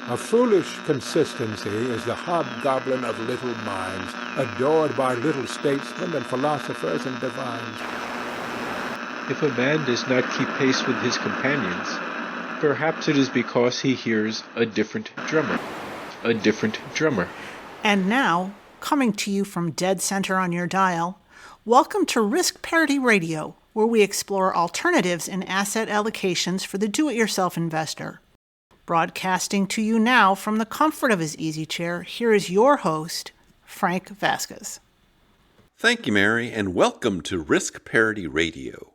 A foolish consistency is the hobgoblin of little minds, adored by little statesmen and philosophers and divines. If a man does not keep pace with his companions, perhaps it is because he hears a different drummer. A different drummer. And now, coming to you from dead center on your dial, welcome to Risk Parity Radio, where we explore alternatives in asset allocations for the do-it-yourself investor. Broadcasting to you now from the comfort of his easy chair, here is your host, Frank Vasquez. Thank you, Mary, and welcome to Risk Parity Radio.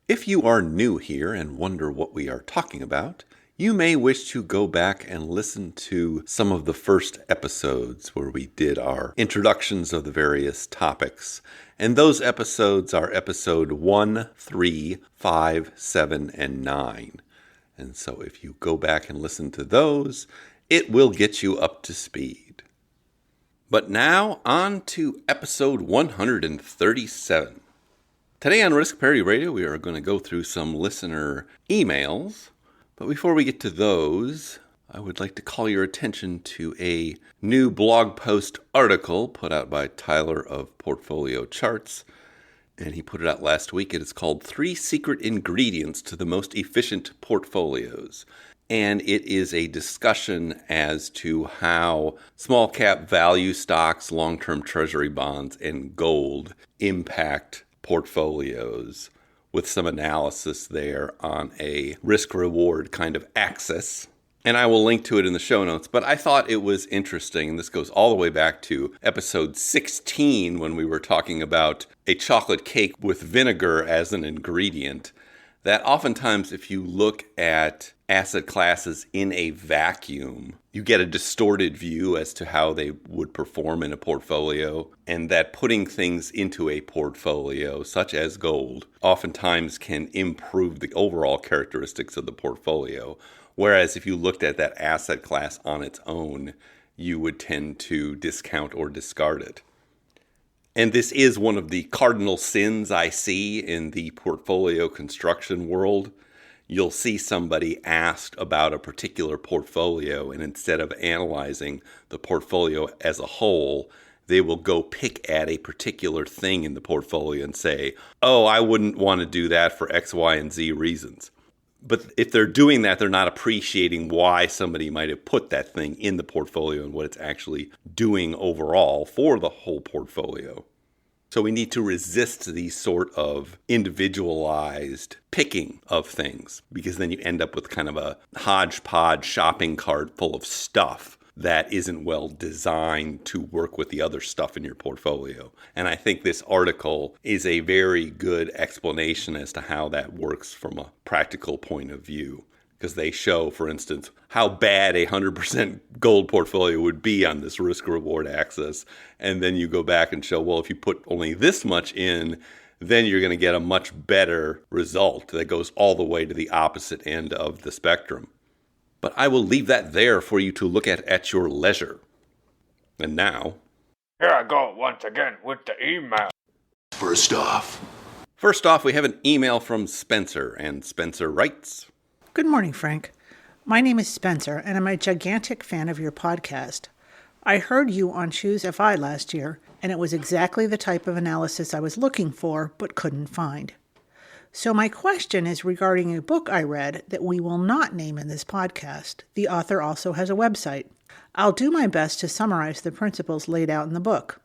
If you are new here and wonder what we are talking about, you may wish to go back and listen to some of the first episodes where we did our introductions of the various topics. And those episodes are episode 1, 3, 5, 7, and 9. And so if you go back and listen to those, it will get you up to speed. But now, on to episode 137. Today on Risk Parity Radio, we are going to go through some listener emails. But before we get to those, I would like to call your attention to a new blog post article put out by Tyler of Portfolio Charts. And he put it out last week. It is called 3 Secret Ingredients to the Most Efficient Portfolios. And it is a discussion as to how small cap value stocks, long-term treasury bonds, and gold impact portfolios, with some analysis there on a risk-reward kind of axis. And I will link to it in the show notes. But I thought it was interesting, and this goes all the way back to episode 16 when we were talking about a chocolate cake with vinegar as an ingredient, that oftentimes if you look at asset classes in a vacuum, you get a distorted view as to how they would perform in a portfolio, and that putting things into a portfolio, such as gold, oftentimes can improve the overall characteristics of the portfolio. Whereas if you looked at that asset class on its own, you would tend to discount or discard it. And this is one of the cardinal sins I see in the portfolio construction world. You'll see somebody asked about a particular portfolio, and instead of analyzing the portfolio as a whole, they will go pick at a particular thing in the portfolio and say, oh, I wouldn't want to do that for X, Y, and Z reasons. But if they're doing that, they're not appreciating why somebody might have put that thing in the portfolio and what it's actually doing overall for the whole portfolio. So we need to resist these sort of individualized picking of things, because then you end up with kind of a hodgepodge shopping cart full of stuff that isn't well designed to work with the other stuff in your portfolio. And I think this article is a very good explanation as to how that works from a practical point of view. Because they show, for instance, how bad a 100% gold portfolio would be on this risk-reward axis. And then you go back and show, well, if you put only this much in, then you're going to get a much better result that goes all the way to the opposite end of the spectrum. But I will leave that there for you to look at your leisure. And now, here I go once again with the email. First off, we have an email from Spencer, and Spencer writes, Good morning, Frank. My name is Spencer, and I'm a gigantic fan of your podcast. I heard you on Choose FI last year, and it was exactly the type of analysis I was looking for but couldn't find. So my question is regarding a book I read that we will not name in this podcast. The author also has a website. I'll do my best to summarize the principles laid out in the book.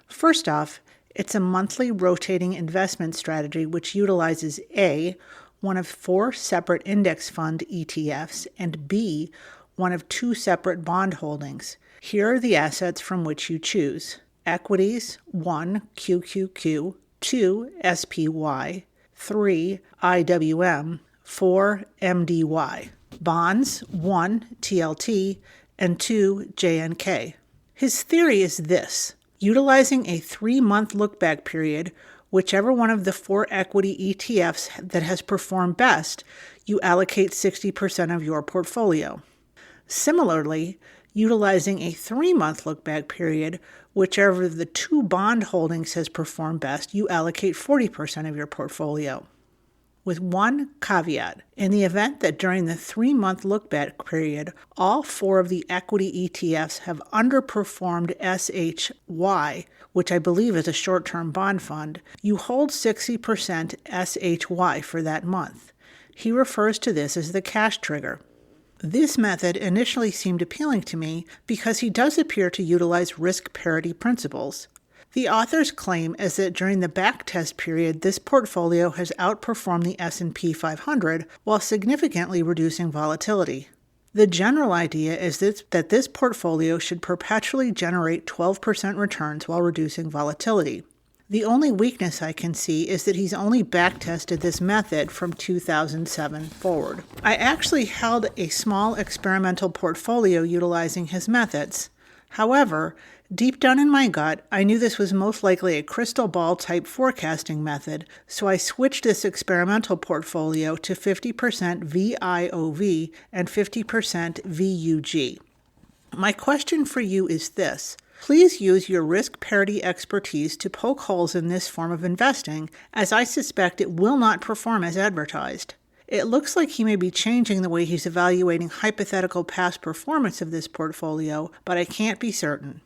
First off, it's a monthly rotating investment strategy which utilizes A, one of 4 separate index fund ETFs, and B, one of 2 separate bond holdings. Here are the assets from which you choose. Equities, 1, QQQ, 2, SPY, 3, IWM, 4, MDY. Bonds, 1, TLT, and 2, JNK. His theory is this: utilizing a 3-month look-back period, whichever one of the 4 equity ETFs that has performed best, you allocate 60% of your portfolio. Similarly, utilizing a 3-month look-back period, whichever of the 2 bond holdings has performed best, you allocate 40% of your portfolio. with one caveat. In the event that during the 3-month look-back period, all 4 of the equity ETFs have underperformed SHY, which I believe is a short-term bond fund, you hold 60% SHY for that month. He refers to this as the cash trigger. This method initially seemed appealing to me because he does appear to utilize risk parity principles. The author's claim is that during the backtest period, this portfolio has outperformed the S&P 500 while significantly reducing volatility. The general idea is that this portfolio should perpetually generate 12% returns while reducing volatility. The only weakness I can see is that he's only backtested this method from 2007 forward. I actually held a small experimental portfolio utilizing his methods. However, deep down in my gut, I knew this was most likely a crystal ball type forecasting method, so I switched this experimental portfolio to 50% VIOV and 50% VUG. My question for you is this. Please use your risk parity expertise to poke holes in this form of investing, as I suspect it will not perform as advertised. It looks like he may be changing the way he's evaluating hypothetical past performance of this portfolio, but I can't be certain.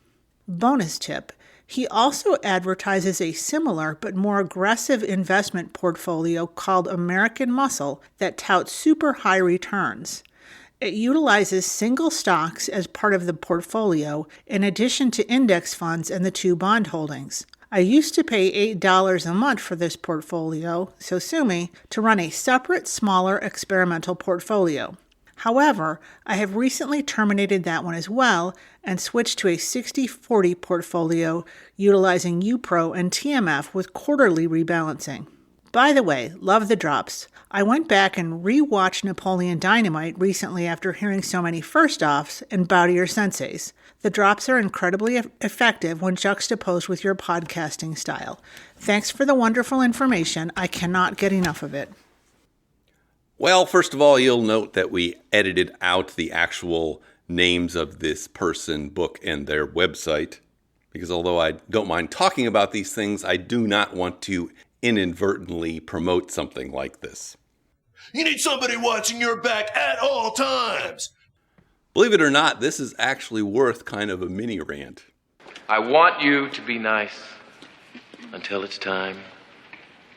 Bonus tip, he also advertises a similar but more aggressive investment portfolio called American Muscle that touts super high returns. It utilizes single stocks as part of the portfolio in addition to index funds and the 2 bond holdings. I used to pay $8 a month for this portfolio, so sue me, to run a separate, smaller experimental portfolio. However, I have recently terminated that one as well and switched to a 60-40 portfolio utilizing UPRO and TMF with quarterly rebalancing. By the way, love the drops. I went back and re-watched Napoleon Dynamite recently after hearing so many first-offs and bow to your senseis. The drops are incredibly effective when juxtaposed with your podcasting style. Thanks for the wonderful information. I cannot get enough of it. Well, first of all, you'll note that we edited out the actual names of this person, book, and their website. Because although I don't mind talking about these things, I do not want to inadvertently promote something like this. You need somebody watching your back at all times. Believe it or not, this is actually worth kind of a mini rant. I want you to be nice until it's time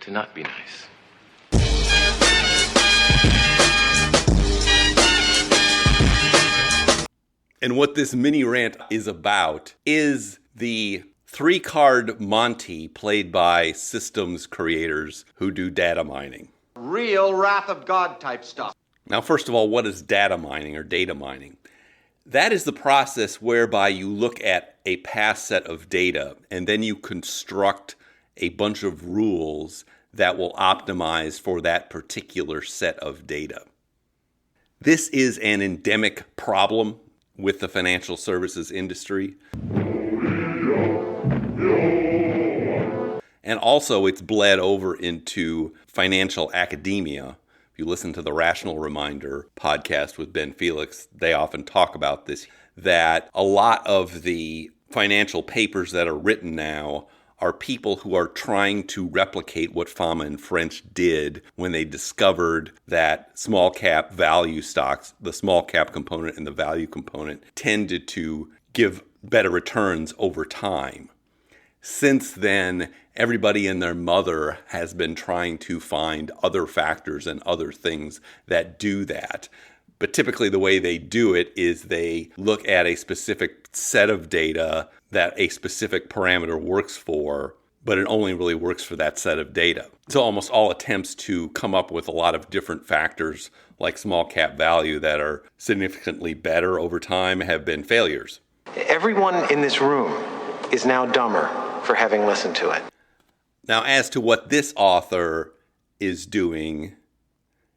to not be nice. And what this mini rant is about is the 3-card Monty played by systems creators who do data mining. Real wrath of God type stuff. Now, first of all, what is data mining or data mining? That is the process whereby you look at a past set of data and then you construct a bunch of rules that will optimize for that particular set of data. This is an endemic problem with the financial services industry. And also it's bled over into financial academia. If you listen to the Rational Reminder podcast with Ben Felix, they often talk about this, that a lot of the financial papers that are written now are people who are trying to replicate what Fama and French did when they discovered that small cap value stocks, the small cap component and the value component, tended to give better returns over time. Since then, everybody and their mother has been trying to find other factors and other things that do that. But typically the way they do it is they look at a specific set of data that a specific parameter works for, but it only really works for that set of data. So almost all attempts to come up with a lot of different factors like small cap value that are significantly better over time have been failures. Everyone in this room is now dumber for having listened to it. Now, as to what this author is doing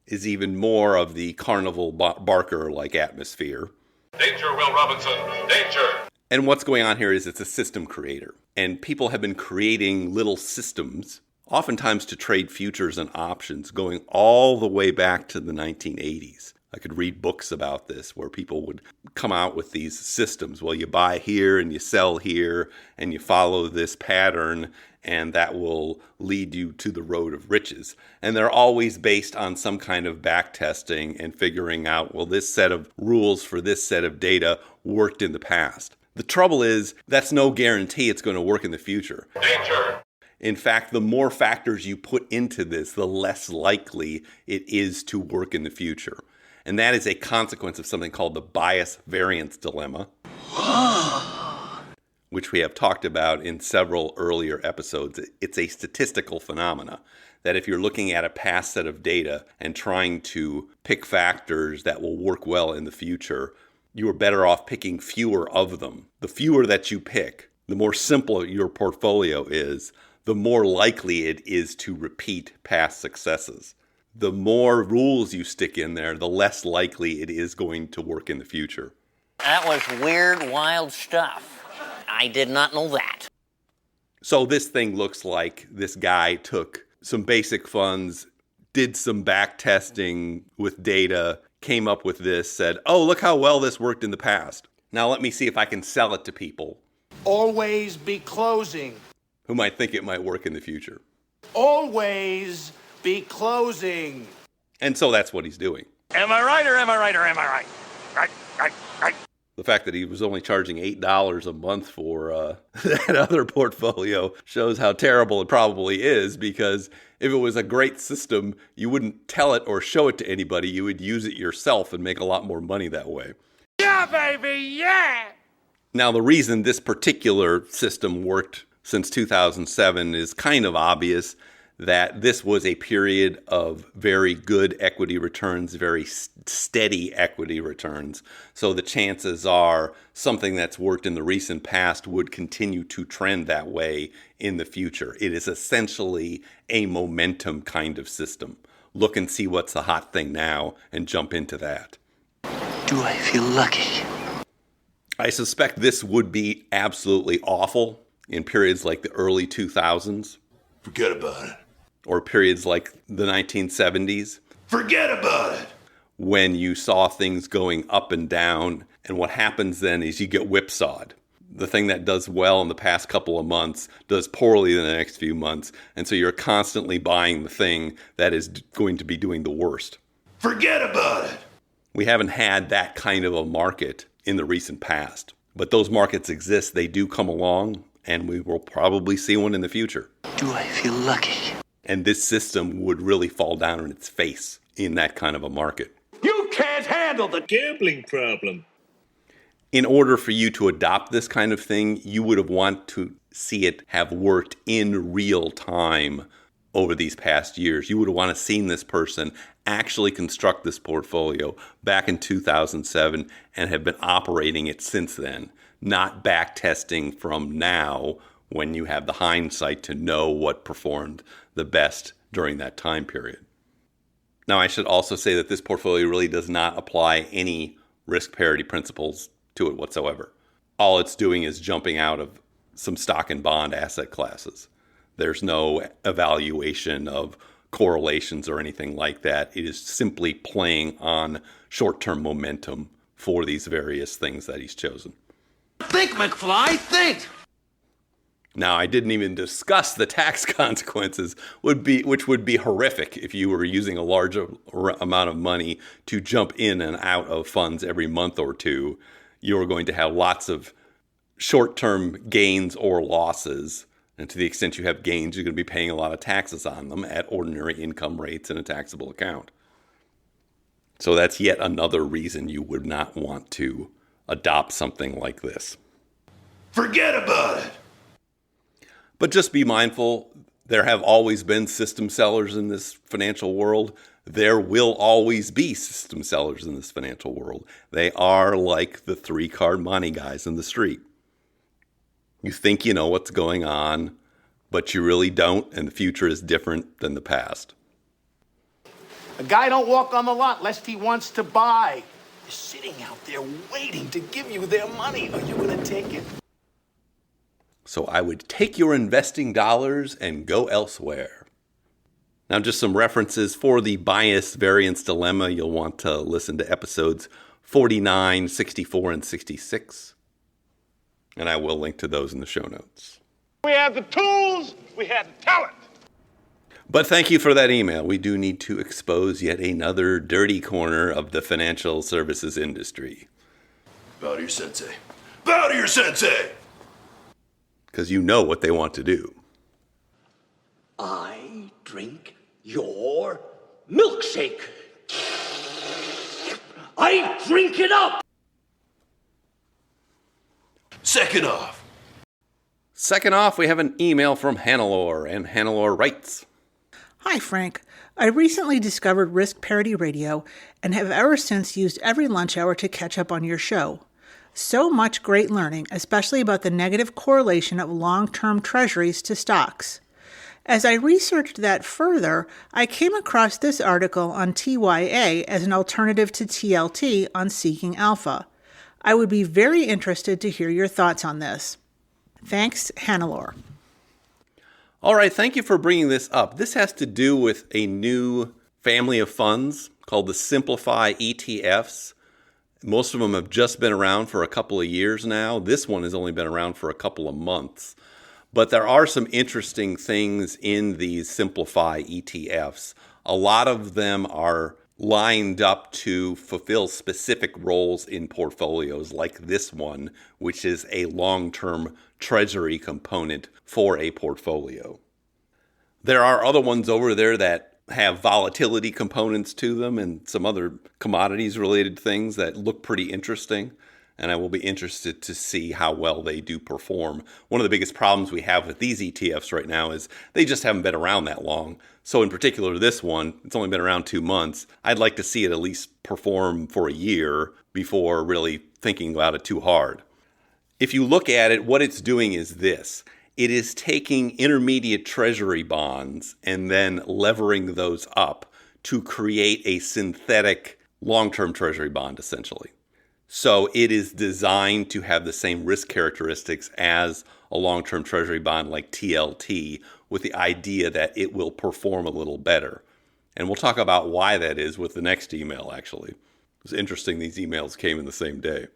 is even more of the carnival barker-like atmosphere. Danger, Will Robinson, danger! And what's going on here is it's a system creator. And people have been creating little systems, oftentimes to trade futures and options, going all the way back to the 1980s. I could read books about this where people would come out with these systems. Well, you buy here and you sell here and you follow this pattern and that will lead you to the road of riches. And they're always based on some kind of back testing and figuring out, well, this set of rules for this set of data worked in the past. The trouble is that's no guarantee it's going to work in the future. Danger! In fact, the more factors you put into this, the less likely it is to work in the future. And that is a consequence of something called the bias variance dilemma, which we have talked about in several earlier episodes. It's a statistical phenomena that if you're looking at a past set of data and trying to pick factors that will work well in the future, you are better off picking fewer of them. The fewer that you pick, the more simple your portfolio is, the more likely it is to repeat past successes. The more rules you stick in there, the less likely it is going to work in the future. That was weird, wild stuff. I did not know that. So this thing looks like this guy took some basic funds, did some back testing with data, came up with this, said, oh, look how well this worked in the past. Now let me see if I can sell it to people Always be closing. who might think it might work in the future. Always be closing. And so that's what he's doing. Am I right or am I right or am I right? Right. The fact that he was only charging $8 a month for that other portfolio shows how terrible it probably is, because if it was a great system, you wouldn't tell it or show it to anybody. You would use it yourself and make a lot more money that way. Yeah, baby, yeah! Now, the reason this particular system worked since 2007 is kind of obvious, that this was a period of very good equity returns, very steady equity returns. So the chances are something that's worked in the recent past would continue to trend that way in the future. It is essentially a momentum kind of system. Look and see what's the hot thing now and jump into that. Do I feel lucky? I suspect this would be absolutely awful in periods like the early 2000s. Forget about it. Or periods like the 1970s. Forget about it. When you saw things going up and down, and what happens then is you get whipsawed. The thing that does well in the past couple of months does poorly in the next few months, and so you're constantly buying the thing that is going to be doing the worst. Forget about it. We haven't had that kind of a market in the recent past, but those markets exist. They do come along, and we will probably see one in the future. Do I feel lucky? And this system would really fall down on its face in that kind of a market. You can't handle the gambling problem. In order for you to adopt this kind of thing, you would have want to see it have worked in real time over these past years. You would have want to seen this person actually construct this portfolio back in 2007 and have been operating it since then, not back testing from now when you have the hindsight to know what performed the best during that time period. Now, I should also say that this portfolio really does not apply any risk parity principles to it whatsoever. All it's doing is jumping out of some stock and bond asset classes. There's no evaluation of correlations or anything like that. It is simply playing on short-term momentum for these various things that he's chosen. Think, McFly, think! Now, I didn't even discuss the tax consequences, which would be horrific if you were using a large amount of money to jump in and out of funds every month or two. You are going to have lots of short-term gains or losses. And to the extent you have gains, you're going to be paying a lot of taxes on them at ordinary income rates in a taxable account. So that's yet another reason you would not want to adopt something like this. Forget about it. But just be mindful, there have always been system sellers in this financial world. There will always be system sellers in this financial world. They are like the 3-card money guys in the street. You think you know what's going on, but you really don't, and the future is different than the past. A guy don't walk on the lot lest he wants to buy. They're sitting out there waiting to give you their money. Are you going to take it? So I would take your investing dollars and go elsewhere. Now, just some references for the bias variance dilemma. You'll want to listen to episodes 49, 64, and 66. And I will link to those in the show notes. We have the tools, we have the talent. But thank you for that email. We do need to expose yet another dirty corner of the financial services industry. Bow to your sensei. Bow to your sensei! Because you know what they want to do. I drink your milkshake. I drink it up! Second off, we have an email from Hannelore, and Hannelore writes, Hi, Frank. I recently discovered Risk Parity Radio and have ever since used every lunch hour to catch up on your show. So much great learning, especially about the negative correlation of long-term treasuries to stocks. As I researched that further, I came across this article on TYA as an alternative to TLT on Seeking Alpha. I would be very interested to hear your thoughts on this. Thanks, Hannelore. All right, thank you for bringing this up. This has to do with a new family of funds called the Simplify ETFs. Most of them have just been around for a couple of years now. This one has only been around for a couple of months. But there are some interesting things in these Simplify ETFs. A lot of them are lined up to fulfill specific roles in portfolios like this one, which is a long-term treasury component for a portfolio. There are other ones over there that have volatility components to them and some other commodities related things that look pretty interesting. And I will be interested to see how well they do perform. One of the biggest problems we have with these ETFs right now is they just haven't been around that long. So in particular, this one, it's only been around 2 months. I'd like to see it at least perform for a year before really thinking about it too hard. If you look at it, what it's doing is this. It is taking intermediate treasury bonds and then levering those up to create a synthetic long-term treasury bond, essentially. So it is designed to have the same risk characteristics as a long-term treasury bond like TLT, with the idea that it will perform a little better. And we'll talk about why that is with the next email, actually. It's interesting these emails came in the same day.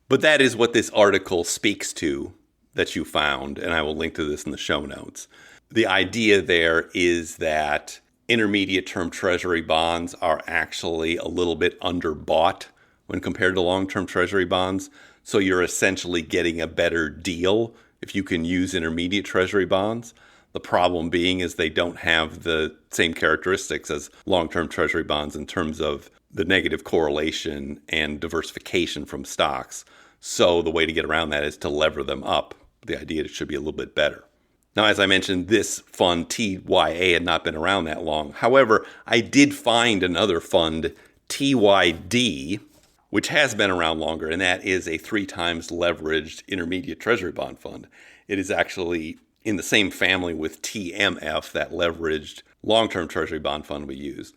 But that is what this article speaks to that you found, and I will link to this in the show notes. The idea there is that intermediate term treasury bonds are actually a little bit underbought when compared to long-term treasury bonds. So you're essentially getting a better deal if you can use intermediate treasury bonds. The problem being is they don't have the same characteristics as long-term treasury bonds in terms of the negative correlation and diversification from stocks. So the way to get around that is to lever them up. The idea is it should be a little bit better. Now, as I mentioned, this fund, TYA, had not been around that long. However, I did find another fund, TYD, which has been around longer, and that is a 3 times leveraged intermediate treasury bond fund. It is actually in the same family with TMF, that leveraged long-term treasury bond fund we used.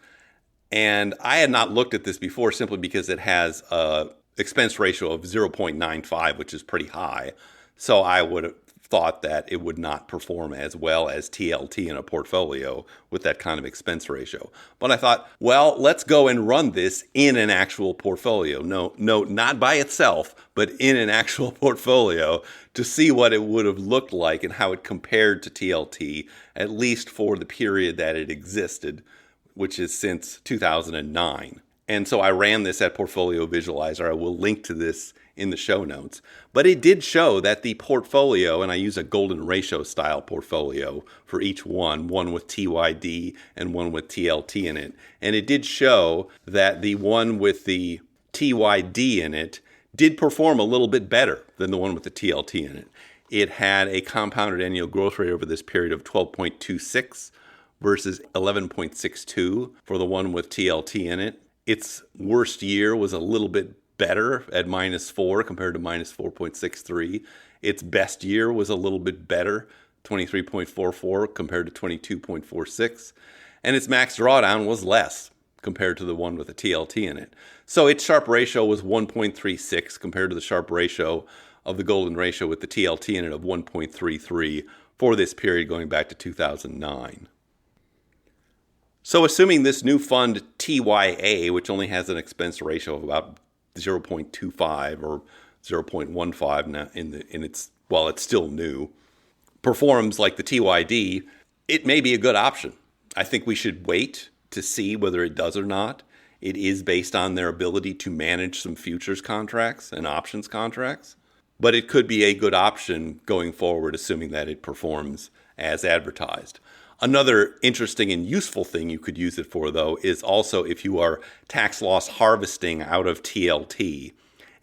And I had not looked at this before simply because it has a expense ratio of 0.95, which is pretty high. So I would have thought that it would not perform as well as TLT in a portfolio with that kind of expense ratio. But I thought, well, let's go and run this in an actual portfolio. No, not by itself, but in an actual portfolio to see what it would have looked like and how it compared to TLT, at least for the period that it existed, which is since 2009. And so I ran this at Portfolio Visualizer. I will link to this in the show notes. But it did show that the portfolio, and I use a golden ratio style portfolio for each one with TYD and one with TLT in it. And it did show that the one with the TYD in it did perform a little bit better than the one with the TLT in it. It had a compounded annual growth rate over this period of 12.26 versus 11.62 for the one with TLT in it. Its worst year was a little bit better at -4 compared to -4.63. Its best year was a little bit better, 23.44 compared to 22.46. And its max drawdown was less compared to the one with the TLT in it. So its Sharpe ratio was 1.36 compared to the Sharpe ratio of the golden ratio with the TLT in it of 1.33 for this period going back to 2009. So assuming this new fund TYA, which only has an expense ratio of about 0.25 or 0.15 now while it's still new, performs like the TYD, it may be a good option. I think we should wait to see whether it does or not. It is based on their ability to manage some futures contracts and options contracts, but it could be a good option going forward, assuming that it performs as advertised. Another interesting and useful thing you could use it for, though, is also if you are tax loss harvesting out of TLT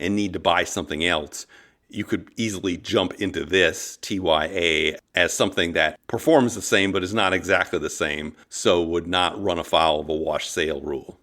and need to buy something else, you could easily jump into this TYA as something that performs the same but is not exactly the same, so would not run afoul of a wash sale rule.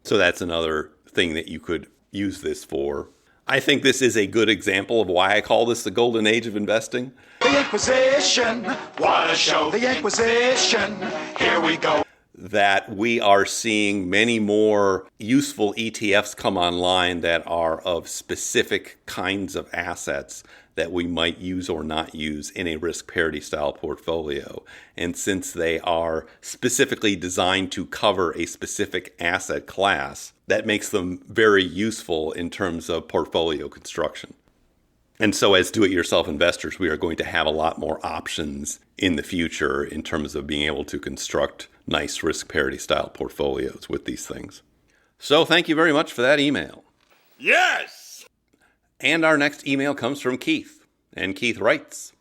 So that's another thing that you could use this for. I think this is a good example of why I call this the golden age of investing. The Inquisition, what a show. The Inquisition, here we go. That we are seeing many more useful ETFs come online that are of specific kinds of assets that we might use or not use in a risk parity style portfolio. And since they are specifically designed to cover a specific asset class, that makes them very useful in terms of portfolio construction. And so as do-it-yourself investors, we are going to have a lot more options in the future in terms of being able to construct nice risk parity style portfolios with these things. So thank you very much for that email. Yes! And our next email comes from Keith. And Keith writes,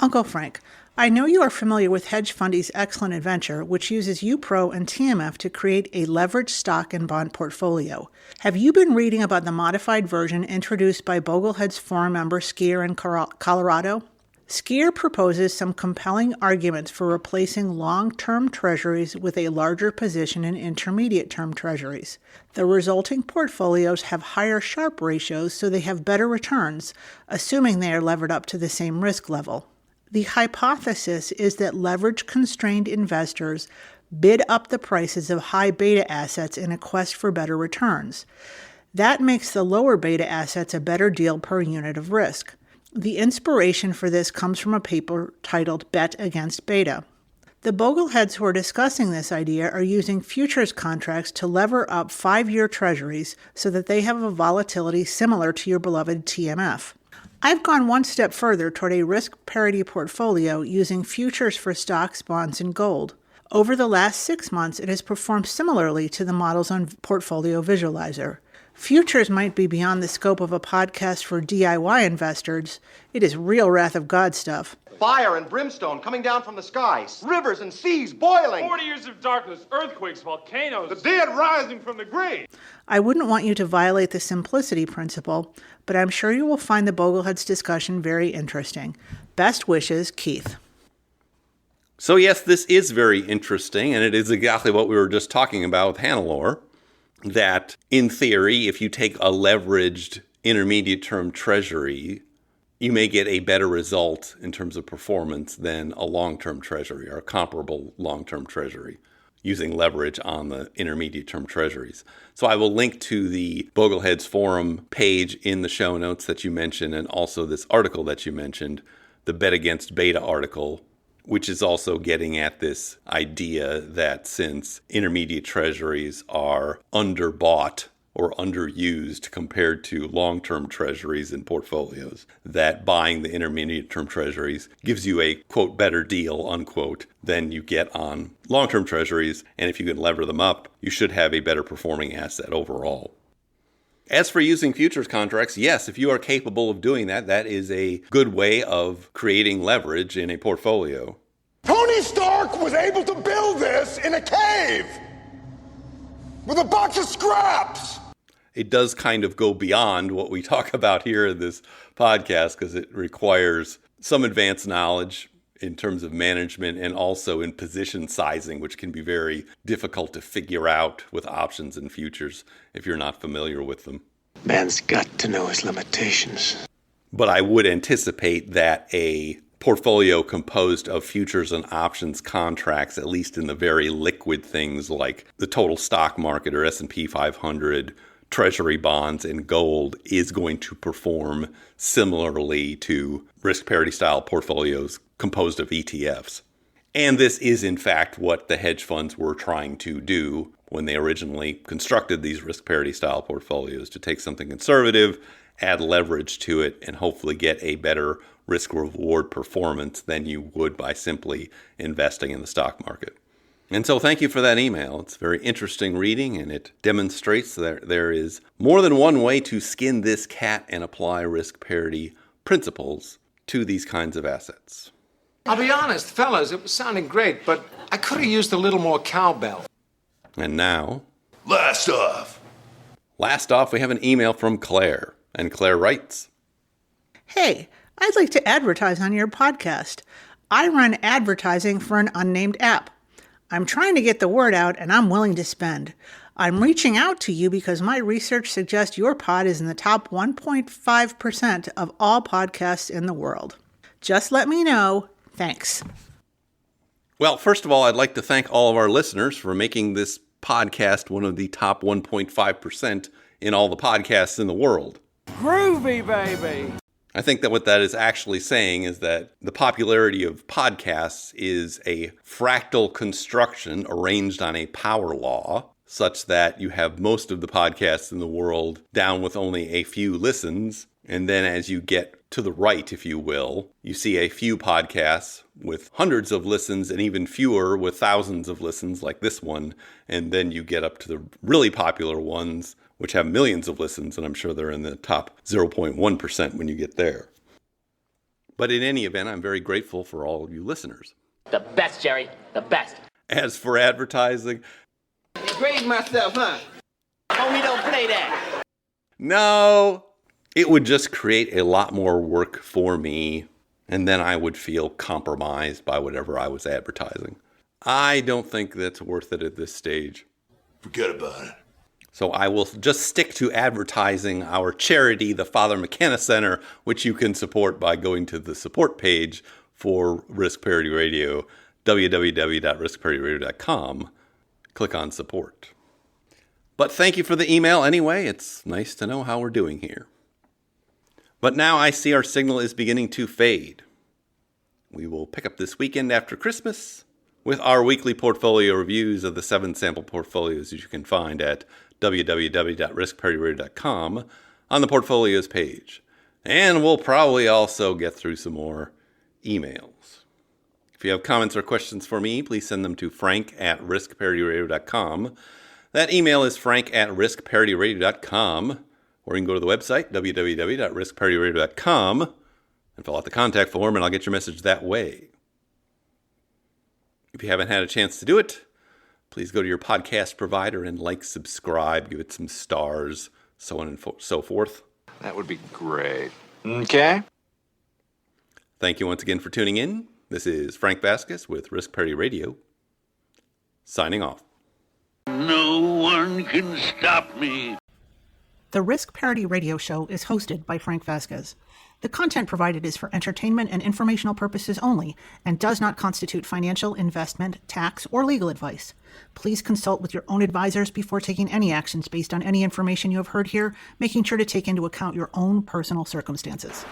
Uncle Frank, I know you are familiar with Hedge Fundy's excellent adventure, which uses UPRO and TMF to create a leveraged stock and bond portfolio. Have you been reading about the modified version introduced by Boglehead's forum member Skier in Colorado? Skier proposes some compelling arguments for replacing long-term treasuries with a larger position in intermediate-term treasuries. The resulting portfolios have higher Sharpe ratios, so they have better returns, assuming they are levered up to the same risk level. The hypothesis is that leverage-constrained investors bid up the prices of high beta assets in a quest for better returns. That makes the lower beta assets a better deal per unit of risk. The inspiration for this comes from a paper titled Bet Against Beta. The Bogleheads who are discussing this idea are using futures contracts to lever up 5-year treasuries so that they have a volatility similar to your beloved TMF. I've gone one step further toward a risk parity portfolio using futures for stocks, bonds, and gold. Over the last 6 months, it has performed similarly to the models on Portfolio Visualizer. Futures might be beyond the scope of a podcast for DIY investors. It is real wrath of God stuff. Fire and brimstone coming down from the skies. Rivers and seas boiling. 40 years of darkness, earthquakes, volcanoes. The dead rising from the grave. I wouldn't want you to violate the simplicity principle, but I'm sure you will find the Bogleheads discussion very interesting. Best wishes, Keith. So yes, this is very interesting, and it is exactly what we were just talking about with Hannelore. That, in theory, if you take a leveraged intermediate-term treasury, you may get a better result in terms of performance than a long-term treasury or a comparable long-term treasury using leverage on the intermediate-term treasuries. So I will link to the Bogleheads forum page in the show notes that you mentioned, and also this article that you mentioned, the Bet Against Beta article, which is also getting at this idea that since intermediate treasuries are underbought or underused compared to long-term treasuries in portfolios, that buying the intermediate-term treasuries gives you a, quote, better deal, unquote, than you get on long-term treasuries. And if you can lever them up, you should have a better performing asset overall. As for using futures contracts, yes, if you are capable of doing that, that is a good way of creating leverage in a portfolio. Tony Stark was able to build this in a cave with a box of scraps. It does kind of go beyond what we talk about here in this podcast because it requires some advanced knowledge in terms of management and also in position sizing, which can be very difficult to figure out with options and futures if you're not familiar with them. Man's got to know his limitations. But I would anticipate that a portfolio composed of futures and options contracts, at least in the very liquid things like the total stock market or S&P 500, treasury bonds, and gold, is going to perform similarly to risk parity style portfolios composed of ETFs. And this is, in fact, what the hedge funds were trying to do when they originally constructed these risk parity style portfolios, to take something conservative, add leverage to it, and hopefully get a better risk reward performance than you would by simply investing in the stock market. And so thank you for that email. It's very interesting reading, and it demonstrates that there is more than one way to skin this cat and apply risk parity principles to these kinds of assets. I'll be honest, fellas, it was sounding great, but I could have used a little more cowbell. And now, Last off, we have an email from Claire. And Claire writes, Hey, I'd like to advertise on your podcast. I run advertising for an unnamed app. I'm trying to get the word out, and I'm willing to spend. I'm reaching out to you because my research suggests your pod is in the top 1.5% of all podcasts in the world. Just let me know. Thanks. Well, first of all, I'd like to thank all of our listeners for making this podcast one of the top 1.5% in all the podcasts in the world. Groovy, baby. I think that what that is actually saying is that the popularity of podcasts is a fractal construction arranged on a power law, such that you have most of the podcasts in the world down with only a few listens. And then as you get to the right, if you will, you see a few podcasts with hundreds of listens and even fewer with thousands of listens like this one. And then you get up to the really popular ones, which have millions of listens, and I'm sure they're in the top 0.1% when you get there. But in any event, I'm very grateful for all of you listeners. The best, Jerry. The best. As for advertising, Grade myself, huh? Homie, don't play that. no, it would just create a lot more work for me, and then I would feel compromised by whatever I was advertising. I don't think that's worth it at this stage. forget about it. So I will just stick to advertising our charity, the Father McKenna Center, which you can support by going to the support page for Risk Parity Radio, www.riskparityradio.com. Click on support. But thank you for the email anyway. It's nice to know how we're doing here. But now I see our signal is beginning to fade. We will pick up this weekend after Christmas with our weekly portfolio reviews of the 7 sample portfolios that you can find at www.riskparityradio.com on the portfolios page. And we'll probably also get through some more emails. If you have comments or questions for me, please send them to frank@riskparityradio.com. That email is frank@riskparityradio.com. Or you can go to the website, www.riskparityradio.com, and fill out the contact form, and I'll get your message that way. If you haven't had a chance to do it, please go to your podcast provider and subscribe, give it some stars, so on and so forth. That would be great. Okay. Thank you once again for tuning in. This is Frank Vasquez with Risk Parity Radio, signing off. No one can stop me. The Risk Parity Radio Show is hosted by Frank Vasquez. The content provided is for entertainment and informational purposes only and does not constitute financial, investment, tax, or legal advice. Please consult with your own advisors before taking any actions based on any information you have heard here, making sure to take into account your own personal circumstances.